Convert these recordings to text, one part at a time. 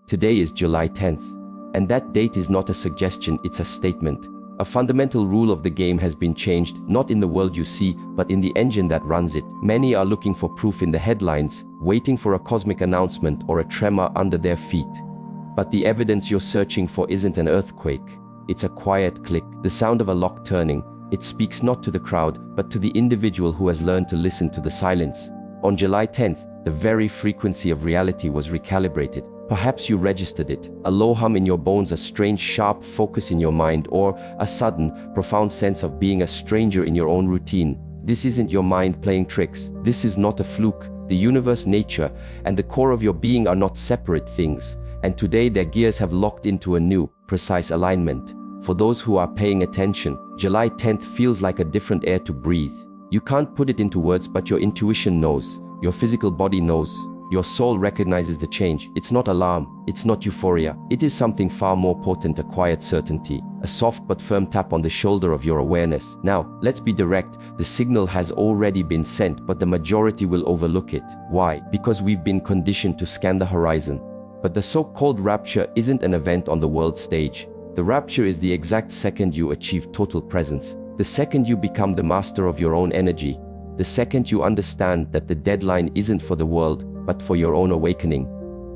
Today is July 10th. And that date is not a suggestion, it's a statement. A fundamental rule of the game has been changed, not in the world you see, but in the engine that runs it. Many are looking for proof in the headlines, waiting for a cosmic announcement or a tremor under their feet. But the evidence you're searching for isn't an earthquake. It's a quiet click, the sound of a lock turning. It speaks not to the crowd, but to the individual who has learned to listen to the silence. On July 10th, the very frequency of reality was recalibrated. Perhaps you registered it, a low hum in your bones, a strange sharp focus in your mind, or a sudden, profound sense of being a stranger in your own routine. This isn't your mind playing tricks. This is not a fluke. The universe, nature, and the core of your being are not separate things. And today their gears have locked into a new, precise alignment. For those who are paying attention, July 10th feels like a different air to breathe. You can't put it into words, but your intuition knows. Your physical body knows. Your soul recognizes the change. It's not alarm, it's not euphoria. It is something far more potent, a quiet certainty, a soft but firm tap on the shoulder of your awareness. Now, let's be direct. The signal has already been sent, but the majority will overlook it. Why? Because we've been conditioned to scan the horizon. But the so-called rapture isn't an event on the world stage. The rapture is the exact second you achieve total presence. The second you become the master of your own energy. The second you understand that the deadline isn't for the world, but for your own awakening.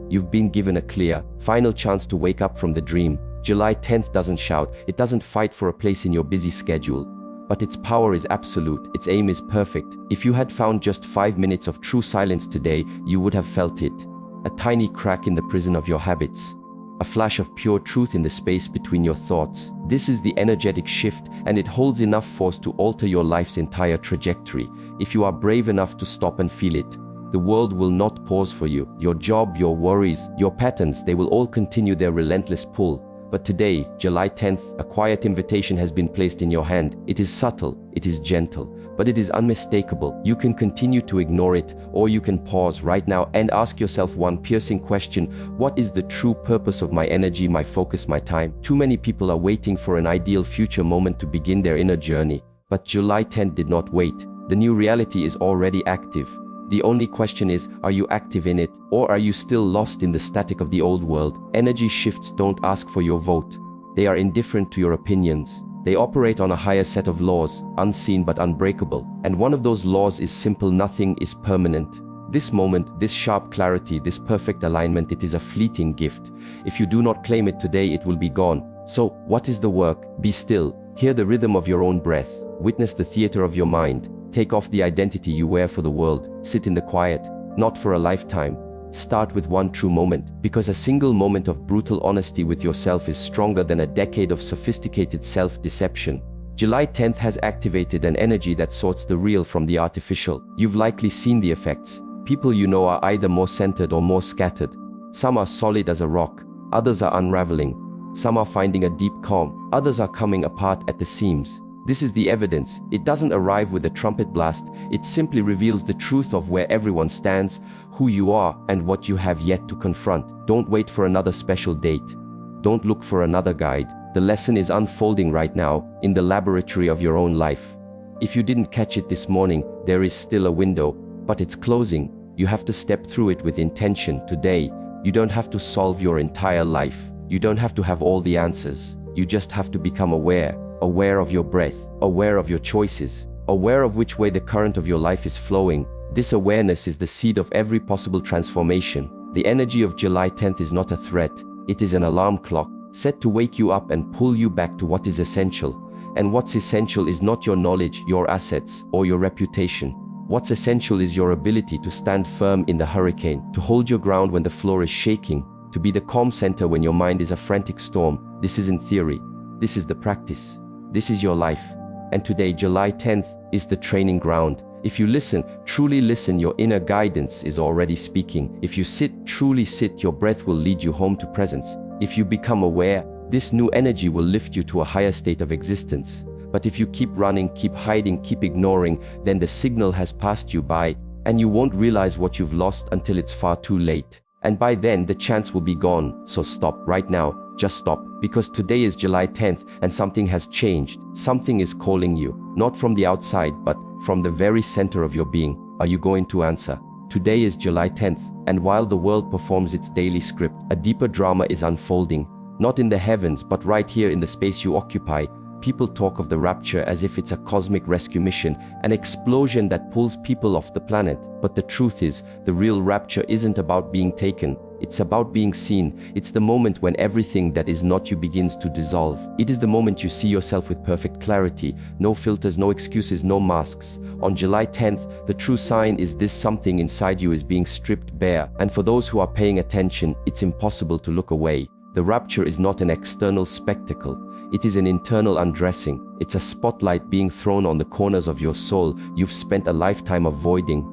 You've been given a clear, final chance to wake up from the dream. July 10th doesn't shout, it doesn't fight for a place in your busy schedule. But its power is absolute, its aim is perfect. If you had found just 5 minutes of true silence today, you would have felt it. A tiny crack in the prison of your habits. A flash of pure truth in the space between your thoughts. This is the energetic shift, and it holds enough force to alter your life's entire trajectory. If you are brave enough to stop and feel it, the world will not pause for you. Your job, your worries, your patterns, they will all continue their relentless pull. But today, July 10th, a quiet invitation has been placed in your hand. It is subtle, it is gentle, but it is unmistakable. You can continue to ignore it, or you can pause right now and ask yourself one piercing question. What is the true purpose of my energy, my focus, my time? Too many people are waiting for an ideal future moment to begin their inner journey. But July 10th did not wait. The new reality is already active. The only question is, are you active in it, or are you still lost in the static of the old world? Energy shifts don't ask for your vote. They are indifferent to your opinions. They operate on a higher set of laws, unseen but unbreakable. And one of those laws is simple: nothing is permanent. This moment, this sharp clarity, this perfect alignment, it is a fleeting gift. If you do not claim it today, it will be gone. So, what is the work? Be still. Hear the rhythm of your own breath. Witness the theater of your mind. Take off the identity you wear for the world. Sit in the quiet, not for a lifetime. Start with one true moment, because a single moment of brutal honesty with yourself is stronger than a decade of sophisticated self-deception. July 10th has activated an energy that sorts the real from the artificial. You've likely seen the effects. People you know are either more centered or more scattered. Some are solid as a rock, others are unraveling. Some are finding a deep calm, others are coming apart at the seams. This is the evidence. It doesn't arrive with a trumpet blast. It simply reveals the truth of where everyone stands, who you are, and what you have yet to confront. Don't wait for another special date. Don't look for another guide. The lesson is unfolding right now, in the laboratory of your own life. If you didn't catch it this morning, there is still a window, but it's closing. You have to step through it with intention today. You don't have to solve your entire life. You don't have to have all the answers. You just have to become aware. Aware of your breath, aware of your choices, aware of which way the current of your life is flowing. This awareness is the seed of every possible transformation. The energy of July 10th is not a threat, it is an alarm clock, set to wake you up and pull you back to what is essential. And what's essential is not your knowledge, your assets, or your reputation. What's essential is your ability to stand firm in the hurricane, to hold your ground when the floor is shaking, to be the calm center when your mind is a frantic storm. This isn't theory, this is the practice. This is your life. And today, July 10th, is the training ground. If you listen, truly listen, your inner guidance is already speaking. If you sit, truly sit, your breath will lead you home to presence. If you become aware, this new energy will lift you to a higher state of existence. But if you keep running, keep hiding, keep ignoring, then the signal has passed you by, and you won't realize what you've lost until it's far too late. And by then, the chance will be gone. So stop right now. Just stop, because today is July 10th and something has changed. Something is calling you, not from the outside, but from the very center of your being. Are you going to answer? Today is July 10th, and while the world performs its daily script, a deeper drama is unfolding, not in the heavens but right here in the space you occupy. People talk of the Rapture as if it's a cosmic rescue mission, an explosion that pulls people off the planet. But the truth is, the real Rapture isn't about being taken, it's about being seen. It's the moment when everything that is not you begins to dissolve. It is the moment you see yourself with perfect clarity, no filters, no excuses, no masks. On July 10th, the true sign is this: something inside you is being stripped bare. And for those who are paying attention, it's impossible to look away. The Rapture is not an external spectacle. It is an internal undressing. It's a spotlight being thrown on the corners of your soul you've spent a lifetime avoiding.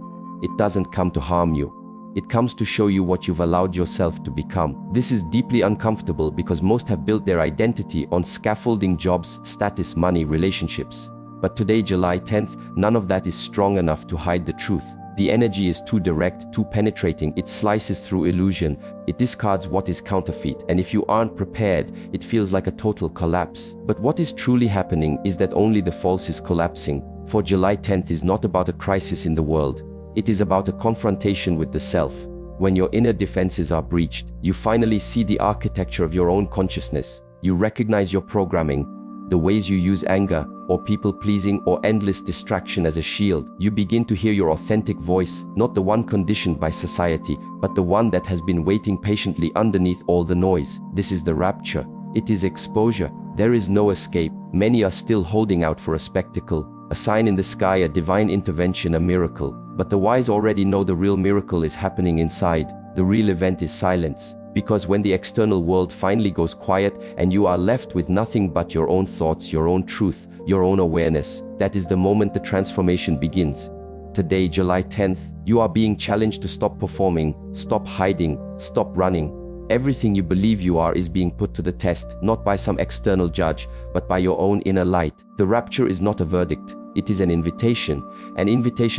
It doesn't come to harm you. It comes to show you what you've allowed yourself to become. This is deeply uncomfortable because most have built their identity on scaffolding: jobs, status, money, relationships. But today, July 10th, none of that is strong enough to hide the truth. The energy is too direct, too penetrating. It slices through illusion. It discards what is counterfeit. And if you aren't prepared, it feels like a total collapse. But what is truly happening is that only the false is collapsing. For July 10th is not about a crisis in the world. It is about a confrontation with the self. When your inner defenses are breached, you finally see the architecture of your own consciousness. You recognize your programming, the ways you use anger, or people-pleasing, or endless distraction as a shield. You begin to hear your authentic voice, not the one conditioned by society, but the one that has been waiting patiently underneath all the noise. This is the Rapture. It is exposure. There is no escape. Many are still holding out for a spectacle, a sign in the sky, a divine intervention, a miracle. But the wise already know the real miracle is happening inside. The real event is silence. Because when the external world finally goes quiet and you are left with nothing but your own thoughts, your own truth, your own awareness, that is the moment the transformation begins. Today, July 10th, you are being challenged to stop performing, stop hiding, stop running. Everything you believe you are is being put to the test, not by some external judge, but by your own inner light. The Rapture is not a verdict. It is an invitation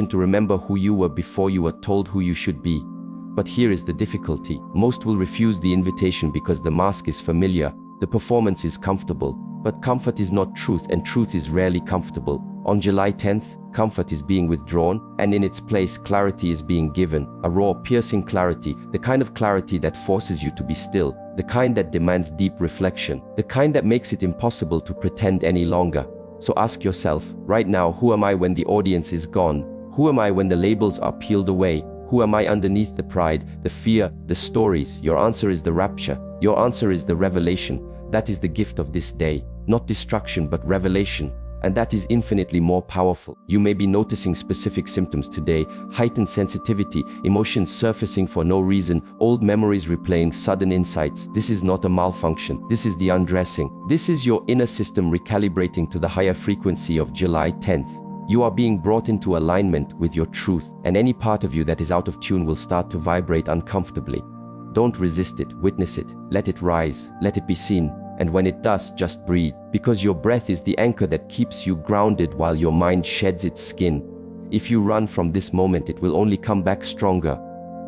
to remember who you were before you were told who you should be. But here is the difficulty. Most will refuse the invitation because the mask is familiar, the performance is comfortable. But comfort is not truth, and truth is rarely comfortable. On July 10th, comfort is being withdrawn, and in its place, clarity is being given. A raw, piercing clarity, the kind of clarity that forces you to be still, the kind that demands deep reflection, the kind that makes it impossible to pretend any longer. So ask yourself, right now, who am I when the audience is gone? Who am I when the labels are peeled away? Who am I underneath the pride, the fear, the stories? Your answer is the Rapture. Your answer is the revelation. That is the gift of this day. Not destruction, but revelation. And that is infinitely more powerful. You may be noticing specific symptoms today: heightened sensitivity, emotions surfacing for no reason, old memories replaying, sudden insights. This is not a malfunction. This is the undressing. This is your inner system recalibrating to the higher frequency of July 10th. You are being brought into alignment with your truth, and any part of you that is out of tune will start to vibrate uncomfortably. Don't resist it, witness it, let it rise, let it be seen. And when it does, just breathe, because your breath is the anchor that keeps you grounded while your mind sheds its skin. If you run from this moment, it will only come back stronger.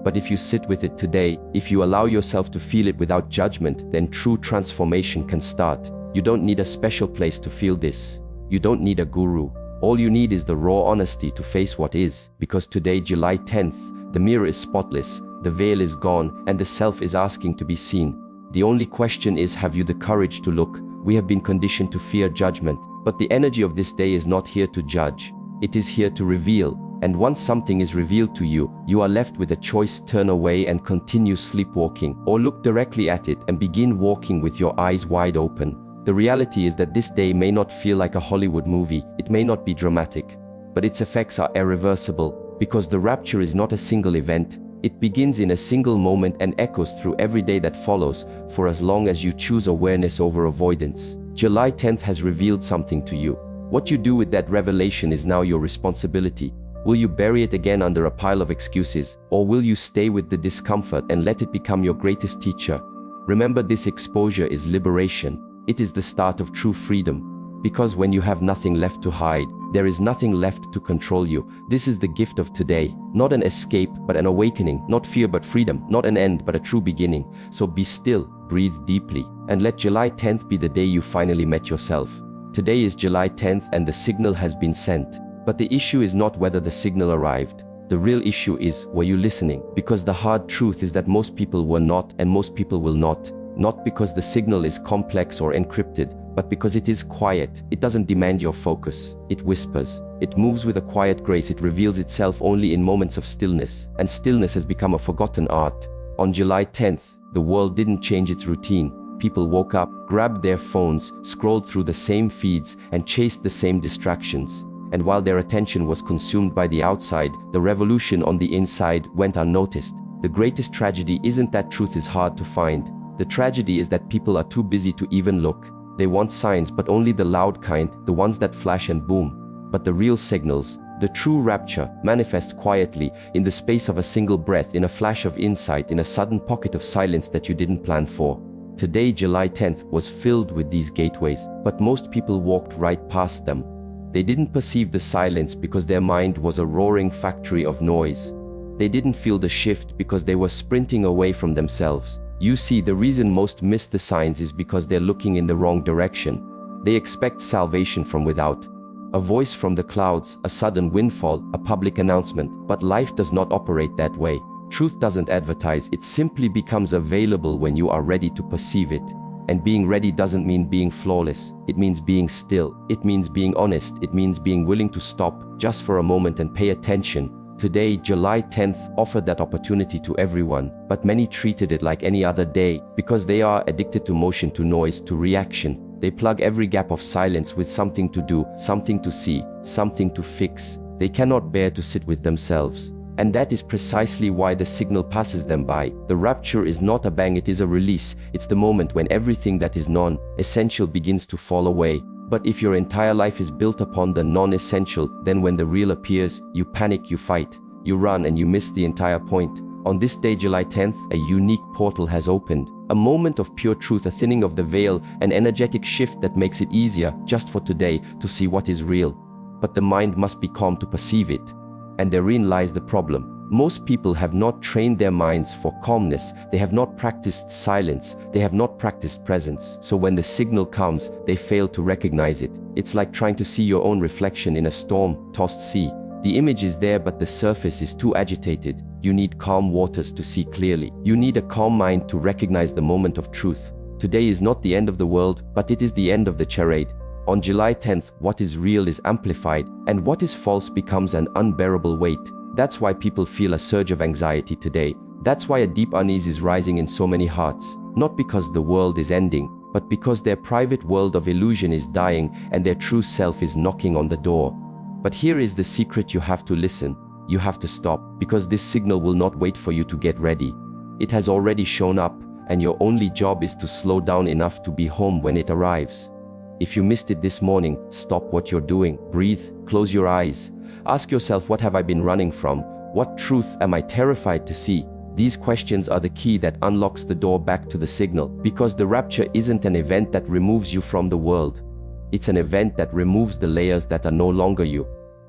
But if you sit with it today, if you allow yourself to feel it without judgment, then true transformation can start. You don't need a special place to feel this. You don't need a guru. All you need is the raw honesty to face what is. Because today, July 10th, the mirror is spotless, the veil is gone, and the self is asking to be seen. The only question is, have you the courage to look? We have been conditioned to fear judgment, but the energy of this day is not here to judge. It is here to reveal. And once something is revealed to you, you are left with a choice: turn away and continue sleepwalking, or look directly at it and begin walking with your eyes wide open. The reality is that this day may not feel like a Hollywood movie, it may not be dramatic, but its effects are irreversible, because the Rapture is not a single event. It begins in a single moment and echoes through every day that follows, for as long as you choose awareness over avoidance. July 10th has revealed something to you. What you do with that revelation is now your responsibility. Will you bury it again under a pile of excuses, or will you stay with the discomfort and let it become your greatest teacher? Remember, this exposure is liberation. It is the start of true freedom. Because when you have nothing left to hide, there is nothing left to control you. This is the gift of today. Not an escape, but an awakening. Not fear, but freedom. Not an end, but a true beginning. So be still, breathe deeply, and let July 10th be the day you finally met yourself. Today is July 10th and the signal has been sent. But the issue is not whether the signal arrived. The real issue is, were you listening? Because the hard truth is that most people were not, and most people will not. Not because the signal is complex or encrypted, but because it is quiet. It doesn't demand your focus. It whispers. It moves with a quiet grace. It reveals itself only in moments of stillness. And stillness has become a forgotten art. On July 10th, the world didn't change its routine. People woke up, grabbed their phones, scrolled through the same feeds, and chased the same distractions. And while their attention was consumed by the outside, the revolution on the inside went unnoticed. The greatest tragedy isn't that truth is hard to find. The tragedy is that people are too busy to even look. They want signs, but only the loud kind, the ones that flash and boom. But the real signals, the true rapture, manifests quietly, in the space of a single breath, in a flash of insight, in a sudden pocket of silence that you didn't plan for. Today, July 10th, was filled with these gateways, but most people walked right past them. They didn't perceive the silence because their mind was a roaring factory of noise. They didn't feel the shift because they were sprinting away from themselves. You see, the reason most miss the signs is because they're looking in the wrong direction. They expect salvation from without. A voice from the clouds, a sudden windfall, a public announcement. But life does not operate that way. Truth doesn't advertise, it simply becomes available when you are ready to perceive it. And being ready doesn't mean being flawless. It means being still. It means being honest. It means being willing to stop just for a moment and pay attention. Today, July 10th, offered that opportunity to everyone, but many treated it like any other day because they are addicted to motion, to noise, to reaction. They plug every gap of silence with something to do, something to see, something to fix. They cannot bear to sit with themselves. And that is precisely why the signal passes them by. The rapture is not a bang, it is a release. It's the moment when everything that is non-essential begins to fall away. But if your entire life is built upon the non-essential, then when the real appears, you panic, you fight, you run, and you miss the entire point. On this day, July 10th, a unique portal has opened. A moment of pure truth, a thinning of the veil, an energetic shift that makes it easier, just for today, to see what is real. But the mind must be calm to perceive it. And therein lies the problem. Most people have not trained their minds for calmness. They have not practiced silence. They have not practiced presence. So when the signal comes, they fail to recognize it. It's like trying to see your own reflection in a storm-tossed sea. The image is there, but the surface is too agitated. You need calm waters to see clearly. You need a calm mind to recognize the moment of truth. Today is not the end of the world, but it is the end of the charade. On July 10th, what is real is amplified, and what is false becomes an unbearable weight. That's why people feel a surge of anxiety today. That's why a deep unease is rising in so many hearts. Not because the world is ending, but because their private world of illusion is dying and their true self is knocking on the door. But here is the secret: you have to listen. You have to stop, because this signal will not wait for you to get ready. It has already shown up, and your only job is to slow down enough to be home when it arrives. If you missed it this morning, stop what you're doing. Breathe, close your eyes. Ask yourself, what have I been running from? What truth am I terrified to see? These questions are the key that unlocks the door back to the signal. Because the rapture isn't an event that removes you from the world. It's an event that removes the layers that are no longer you.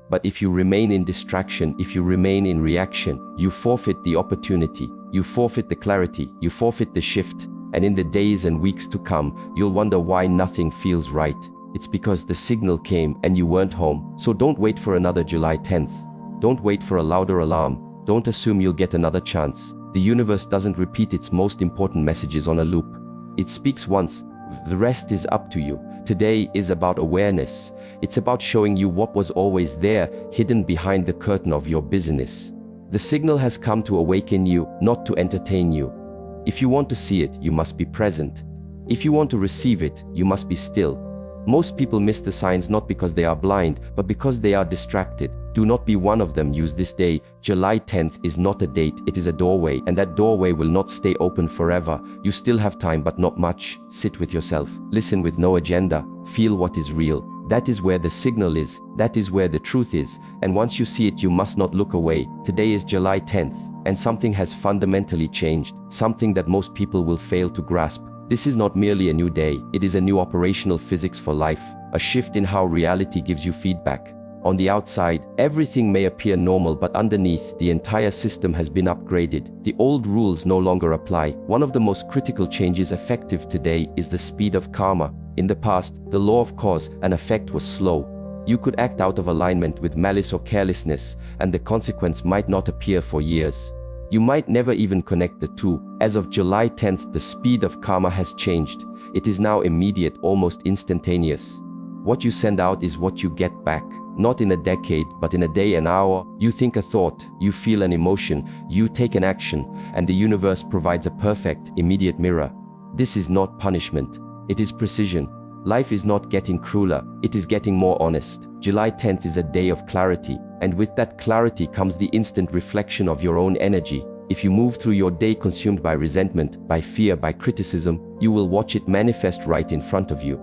But if you remain in distraction, if you remain in reaction, you forfeit the opportunity, you forfeit the clarity, you forfeit the shift. And in the days and weeks to come, you'll wonder why nothing feels right. It's because the signal came and you weren't home. So don't wait for another July 10th. Don't wait for a louder alarm. Don't assume you'll get another chance. The universe doesn't repeat its most important messages on a loop. It speaks once. The rest is up to you. Today is about awareness. It's about showing you what was always there, hidden behind the curtain of your business. The signal has come to awaken you, not to entertain you. If you want to see it, you must be present. If you want to receive it, you must be still. Most people miss the signs not because they are blind, but because they are distracted. Do not be one of them. Use this day. July 10th is not a date, it is a doorway, and that doorway will not stay open forever. You still have time, but not much. Sit with yourself. Listen with no agenda. Feel what is real. That is where the signal is. That is where the truth is. And once you see it, you must not look away. Today is July 10th, and something has fundamentally changed. Something that most people will fail to grasp. This is not merely a new day. It is a new operational physics for life. A shift in how reality gives you feedback. On the outside, everything may appear normal, but underneath, the entire system has been upgraded. The old rules no longer apply. One of the most critical changes effective today is the speed of karma. In the past, the law of cause and effect was slow. You could act out of alignment with malice or carelessness, and the consequence might not appear for years. You might never even connect the two. As of July 10th, the speed of karma has changed. It is now immediate, almost instantaneous. What you send out is what you get back. Not in a decade, but in a day, an hour. You think a thought, you feel an emotion, you take an action, and the universe provides a perfect, immediate mirror. This is not punishment. It is precision. Life is not getting crueler, it is getting more honest. July 10th is a day of clarity, and with that clarity comes the instant reflection of your own energy. If you move through your day consumed by resentment, by fear, by criticism, you will watch it manifest right in front of you.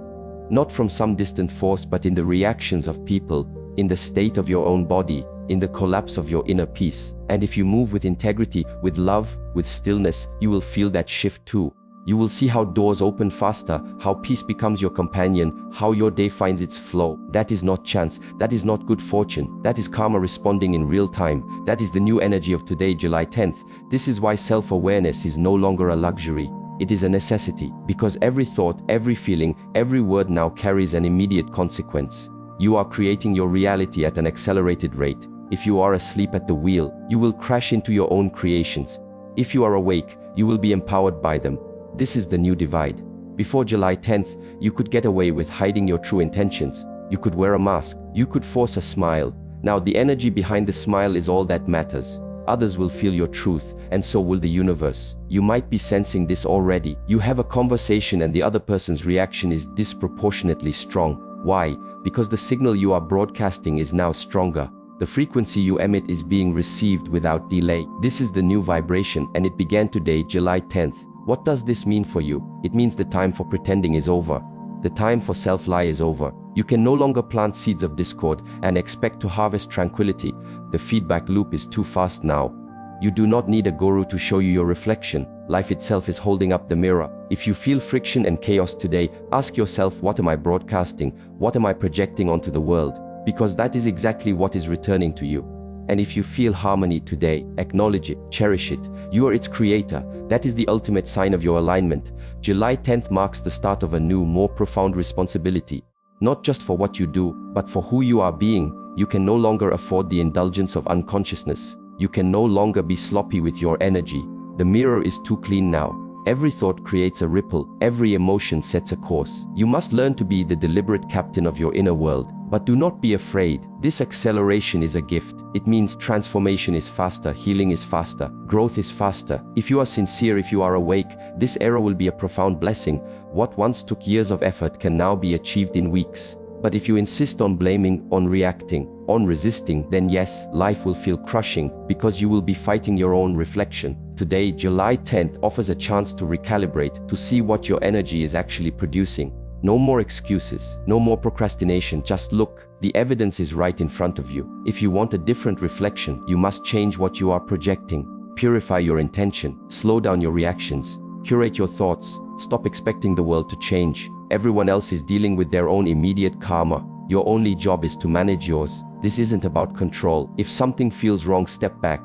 Not from some distant force, but in the reactions of people, in the state of your own body, in the collapse of your inner peace. And if you move with integrity, with love, with stillness, you will feel that shift too. You will see how doors open faster, how peace becomes your companion, how your day finds its flow. That is not chance, that is not good fortune, that is karma responding in real time. That is the new energy of today, July 10th. This is why self-awareness is no longer a luxury. It is a necessity, because every thought, every feeling, every word now carries an immediate consequence. You are creating your reality at an accelerated rate. If you are asleep at the wheel, you will crash into your own creations. If you are awake, you will be empowered by them. This is the new divide. Before July 10th, you could get away with hiding your true intentions. You could wear a mask. You could force a smile. Now the energy behind the smile is all that matters. Others will feel your truth, and so will the universe. You might be sensing this already. You have a conversation and the other person's reaction is disproportionately strong. Why? Because the signal you are broadcasting is now stronger. The frequency you emit is being received without delay. This is the new vibration, and it began today, July 10th. What does this mean for you? It means the time for pretending is over. The time for self-lie is over. You can no longer plant seeds of discord and expect to harvest tranquility. The feedback loop is too fast now. You do not need a guru to show you your reflection. Life itself is holding up the mirror. If you feel friction and chaos today, ask yourself, what am I broadcasting? What am I projecting onto the world? Because that is exactly what is returning to you. And if you feel harmony today, acknowledge it, cherish it. You are its creator. That is the ultimate sign of your alignment. July 10th marks the start of a new, more profound responsibility. Not just for what you do, but for who you are being. You can no longer afford the indulgence of unconsciousness. You can no longer be sloppy with your energy. The mirror is too clean now. Every thought creates a ripple. Every emotion sets a course. You must learn to be the deliberate captain of your inner world. But do not be afraid. This acceleration is a gift. It means transformation is faster, healing is faster, growth is faster. If you are sincere, if you are awake, this era will be a profound blessing. What once took years of effort can now be achieved in weeks. But if you insist on blaming, on reacting, on resisting, then yes, life will feel crushing, because you will be fighting your own reflection. Today, July 10th offers a chance to recalibrate, to see what your energy is actually producing. No more excuses, no more procrastination, just look. The evidence is right in front of you. If you want a different reflection, you must change what you are projecting. Purify your intention, slow down your reactions, curate your thoughts, stop expecting the world to change. Everyone else is dealing with their own immediate karma. Your only job is to manage yours. This isn't about control. If something feels wrong, step back,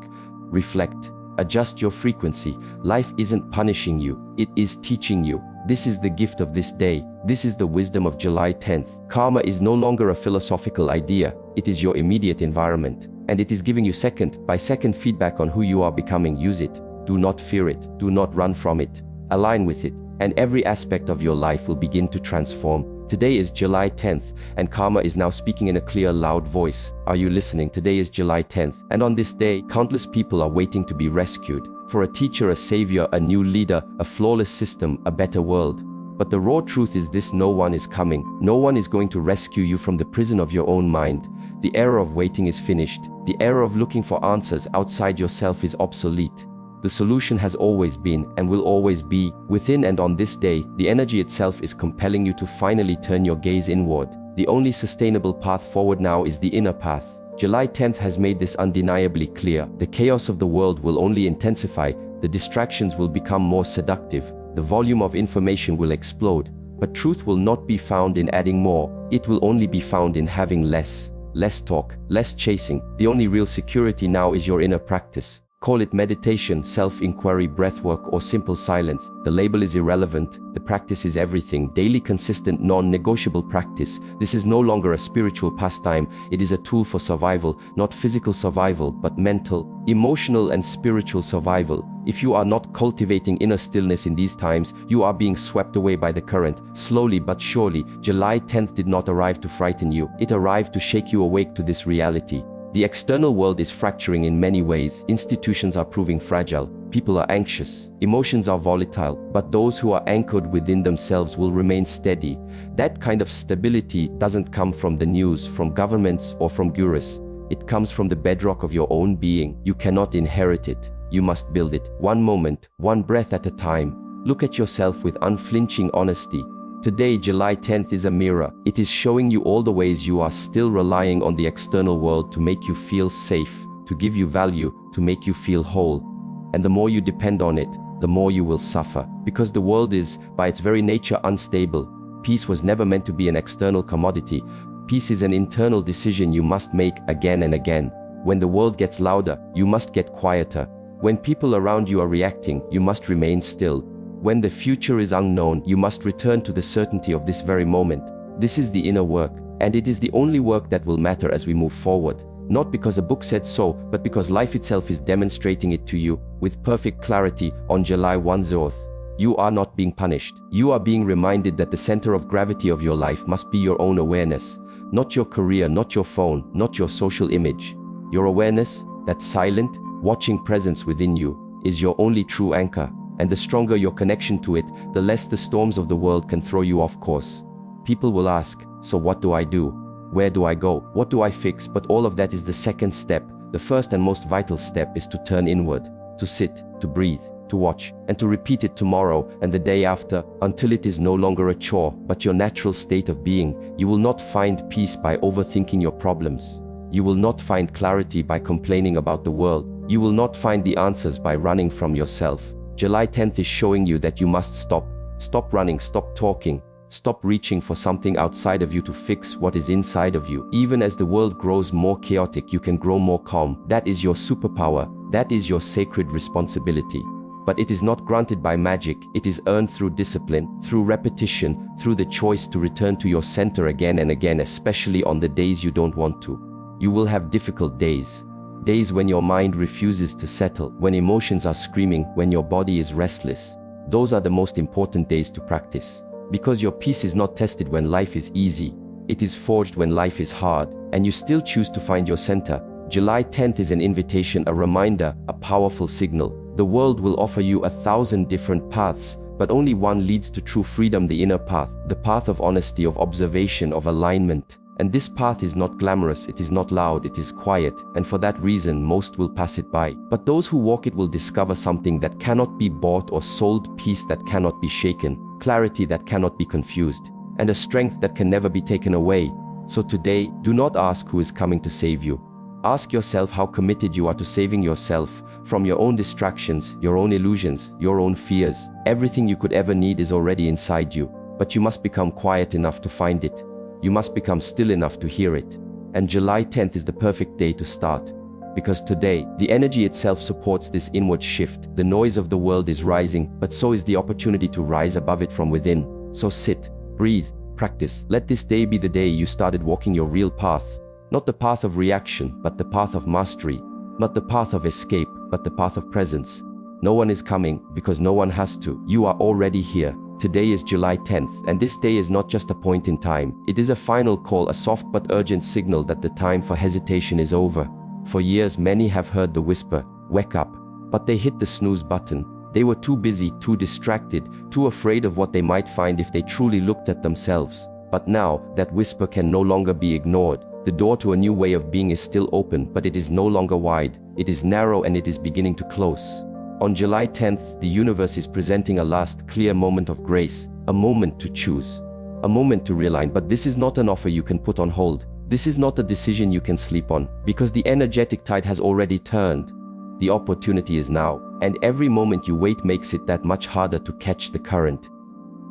reflect, adjust your frequency. Life isn't punishing you, it is teaching you. This is the gift of this day. This is the wisdom of July 10th. Karma is no longer a philosophical idea. It is your immediate environment. And it is giving you second-by-second feedback on who you are becoming. Use it. Do not fear it. Do not run from it. Align with it. And every aspect of your life will begin to transform. Today is July 10th, and karma is now speaking in a clear, loud voice. Are you listening? Today is July 10th, and on this day, countless people are waiting to be rescued. For a teacher, a savior, a new leader, a flawless system, a better world. But the raw truth is this: no one is coming. No one is going to rescue you from the prison of your own mind. The era of waiting is finished. The era of looking for answers outside yourself is obsolete. The solution has always been and will always be within, and on this day, the energy itself is compelling you to finally turn your gaze inward. The only sustainable path forward now is the inner path. July 10th has made this undeniably clear. The chaos of the world will only intensify, the distractions will become more seductive, the volume of information will explode, but truth will not be found in adding more, it will only be found in having less. Less talk, less chasing. The only real security now is your inner practice. Call it meditation, self-inquiry, breathwork, or simple silence. The label is irrelevant. The practice is everything. Daily, consistent, non-negotiable practice. This is no longer a spiritual pastime. It is a tool for survival, not physical survival, but mental, emotional, and spiritual survival. If you are not cultivating inner stillness in these times, you are being swept away by the current. Slowly but surely, July 10th did not arrive to frighten you. It arrived to shake you awake to this reality. The external world is fracturing in many ways. Institutions are proving fragile. People are anxious. Emotions are volatile. But those who are anchored within themselves will remain steady. That kind of stability doesn't come from the news, from governments, or from gurus. It comes from the bedrock of your own being. You cannot inherit it. You must build it. One moment, one breath at a time. Look at yourself with unflinching honesty. Today, July 10th, is a mirror. It is showing you all the ways you are still relying on the external world to make you feel safe, to give you value, to make you feel whole. And the more you depend on it, the more you will suffer. Because the world is, by its very nature, unstable. Peace was never meant to be an external commodity. Peace is an internal decision you must make again and again. When the world gets louder, you must get quieter. When people around you are reacting, you must remain still. When the future is unknown, you must return to the certainty of this very moment. This is the inner work, and it is the only work that will matter as we move forward. Not because a book said so, but because life itself is demonstrating it to you, with perfect clarity, on July 10th. You are not being punished. You are being reminded that the center of gravity of your life must be your own awareness. Not your career, not your phone, not your social image. Your awareness, that silent, watching presence within you, is your only true anchor. And the stronger your connection to it, the less the storms of the world can throw you off course. People will ask, so what do I do? Where do I go? What do I fix? But all of that is the second step. The first and most vital step is to turn inward, to sit, to breathe, to watch, and to repeat it tomorrow and the day after, until it is no longer a chore, but your natural state of being. You will not find peace by overthinking your problems. You will not find clarity by complaining about the world. You will not find the answers by running from yourself. July 10th is showing you that you must stop. Stop running, stop talking. Stop reaching for something outside of you to fix what is inside of you. Even as the world grows more chaotic, you can grow more calm. That is your superpower. That is your sacred responsibility. But it is not granted by magic. It is earned through discipline, through repetition, through the choice to return to your center again and again, especially on the days you don't want to. You will have difficult days. Days when your mind refuses to settle, when emotions are screaming, when your body is restless. Those are the most important days to practice. Because your peace is not tested when life is easy. It is forged when life is hard, and you still choose to find your center. July 10th is an invitation, a reminder, a powerful signal. The world will offer you 1,000 different paths, but only one leads to true freedom, the inner path, the path of honesty, of observation, of alignment. And this path is not glamorous, it is not loud, it is quiet, and for that reason most will pass it by. But those who walk it will discover something that cannot be bought or sold, peace that cannot be shaken, clarity that cannot be confused, and a strength that can never be taken away. So today, do not ask who is coming to save you. Ask yourself how committed you are to saving yourself from your own distractions, your own illusions, your own fears. Everything you could ever need is already inside you, but you must become quiet enough to find it. You must become still enough to hear it. And July 10th is the perfect day to start. Because today, the energy itself supports this inward shift. The noise of the world is rising, but so is the opportunity to rise above it from within. So sit, breathe, practice. Let this day be the day you started walking your real path. Not the path of reaction, but the path of mastery. Not the path of escape, but the path of presence. No one is coming, because no one has to. You are already here. Today is July 10th, and this day is not just a point in time. It is a final call, a soft but urgent signal that the time for hesitation is over. For years many have heard the whisper, "Wake up," but they hit the snooze button. They were too busy, too distracted, too afraid of what they might find if they truly looked at themselves. But now, that whisper can no longer be ignored. The door to a new way of being is still open, but it is no longer wide. It is narrow and it is beginning to close. On July 10th, the universe is presenting a last clear moment of grace, a moment to choose, a moment to realign. But this is not an offer you can put on hold. This is not a decision you can sleep on, because the energetic tide has already turned. The opportunity is now, and every moment you wait makes it that much harder to catch the current.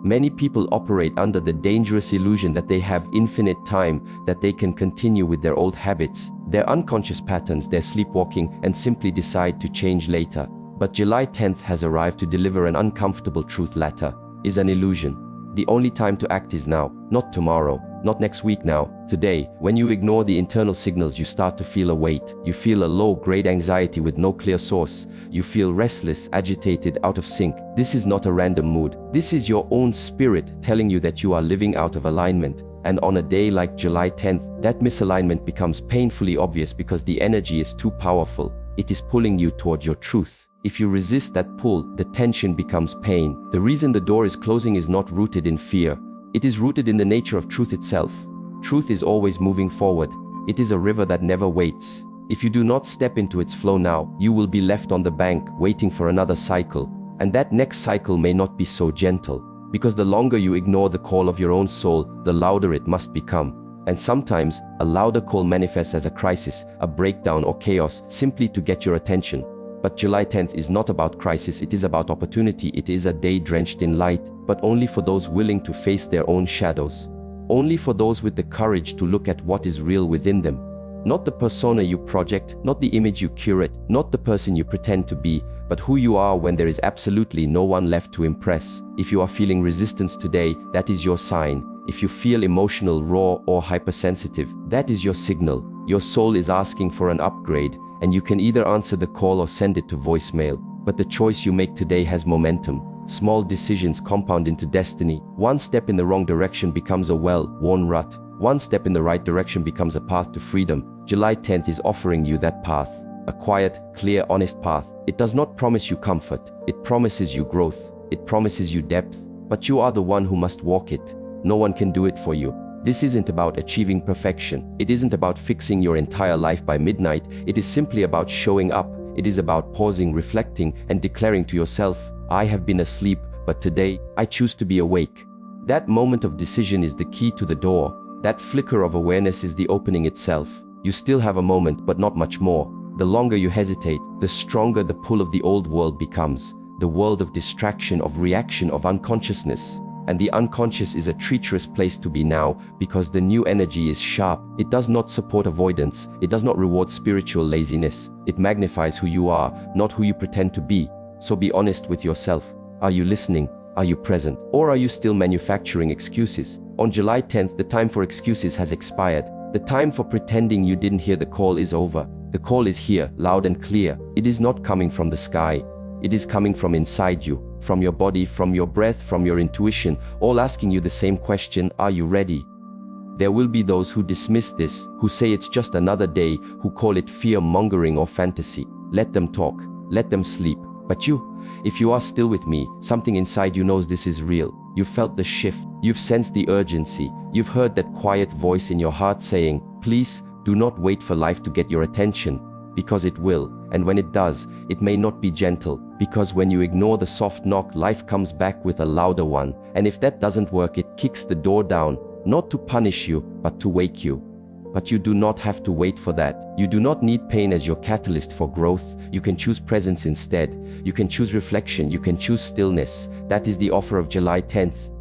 Many people operate under the dangerous illusion that they have infinite time, that they can continue with their old habits, their unconscious patterns, their sleepwalking, and simply decide to change later. But July 10th has arrived to deliver an uncomfortable truth. Later is an illusion. The only time to act is now, not tomorrow, not next week, now, today. When you ignore the internal signals, you start to feel a weight. You feel a low-grade anxiety with no clear source. You feel restless, agitated, out of sync. This is not a random mood. This is your own spirit telling you that you are living out of alignment. And on a day like July 10th, that misalignment becomes painfully obvious because the energy is too powerful. It is pulling you toward your truth. If you resist that pull, the tension becomes pain. The reason the door is closing is not rooted in fear. It is rooted in the nature of truth itself. Truth is always moving forward. It is a river that never waits. If you do not step into its flow now, you will be left on the bank waiting for another cycle. And that next cycle may not be so gentle. Because the longer you ignore the call of your own soul, the louder it must become. And sometimes, a louder call manifests as a crisis, a breakdown or chaos, simply to get your attention. But July 10th is not about crisis, it is about opportunity. It is a day drenched in light, but only for those willing to face their own shadows. Only for those with the courage to look at what is real within them. Not the persona you project, not the image you curate, not the person you pretend to be, but who you are when there is absolutely no one left to impress. If you are feeling resistance today, that is your sign. If you feel emotional, raw, or hypersensitive, that is your signal. Your soul is asking for an upgrade. And you can either answer the call or send it to voicemail. But the choice you make today has momentum. Small decisions compound into destiny. One step in the wrong direction becomes a well-worn rut. One step in the right direction becomes a path to freedom. July 10th is offering you that path. A quiet, clear, honest path. It does not promise you comfort. It promises you growth. It promises you depth. But you are the one who must walk it. No one can do it for you. This isn't about achieving perfection. It isn't about fixing your entire life by midnight. It is simply about showing up. It is about pausing, reflecting, and declaring to yourself, I have been asleep, but today, I choose to be awake. That moment of decision is the key to the door. That flicker of awareness is the opening itself. You still have a moment, but not much more. The longer you hesitate, the stronger the pull of the old world becomes. The world of distraction, of reaction, of unconsciousness. And the unconscious is a treacherous place to be now, because the new energy is sharp. It does not support avoidance. It does not reward spiritual laziness. It magnifies who you are, not who you pretend to be. So be honest with yourself. Are you listening? Are you present? Or are you still manufacturing excuses? On July 10th, the time for excuses has expired. The time for pretending you didn't hear the call is over. The call is here, loud and clear. It is not coming from the sky. It is coming from inside you, from your body, from your breath, from your intuition, all asking you the same question, are you ready? There will be those who dismiss this, who say it's just another day, who call it fear-mongering or fantasy. Let them talk, let them sleep. But you, if you are still with me, something inside you knows this is real. You've felt the shift, you've sensed the urgency, you've heard that quiet voice in your heart saying, please, do not wait for life to get your attention. Because it will, and when it does, it may not be gentle, because when you ignore the soft knock, life comes back with a louder one, and if that doesn't work, it kicks the door down, not to punish you, but to wake you. But you do not have to wait for that. You do not need pain as your catalyst for growth. You can choose presence instead. You can choose reflection. You can choose stillness. That is the offer of July 10th.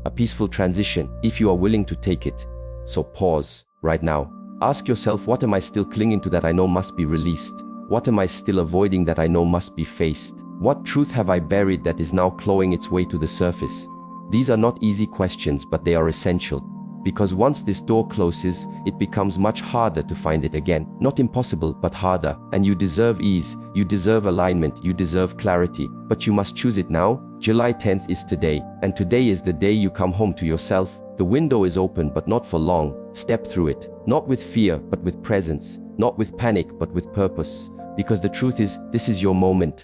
A peaceful transition, if you are willing to take it. So pause, right now. Ask yourself, what am I still clinging to that I know must be released? What am I still avoiding that I know must be faced? What truth have I buried that is now clawing its way to the surface? These are not easy questions, but they are essential. Because once this door closes, it becomes much harder to find it again. Not impossible, but harder. And you deserve ease, you deserve alignment, you deserve clarity. But you must choose it now. July 10th is today. And today is the day you come home to yourself. The window is open, but not for long. Step through it. Not with fear, but with presence. Not with panic, but with purpose. Because the truth is, this is your moment.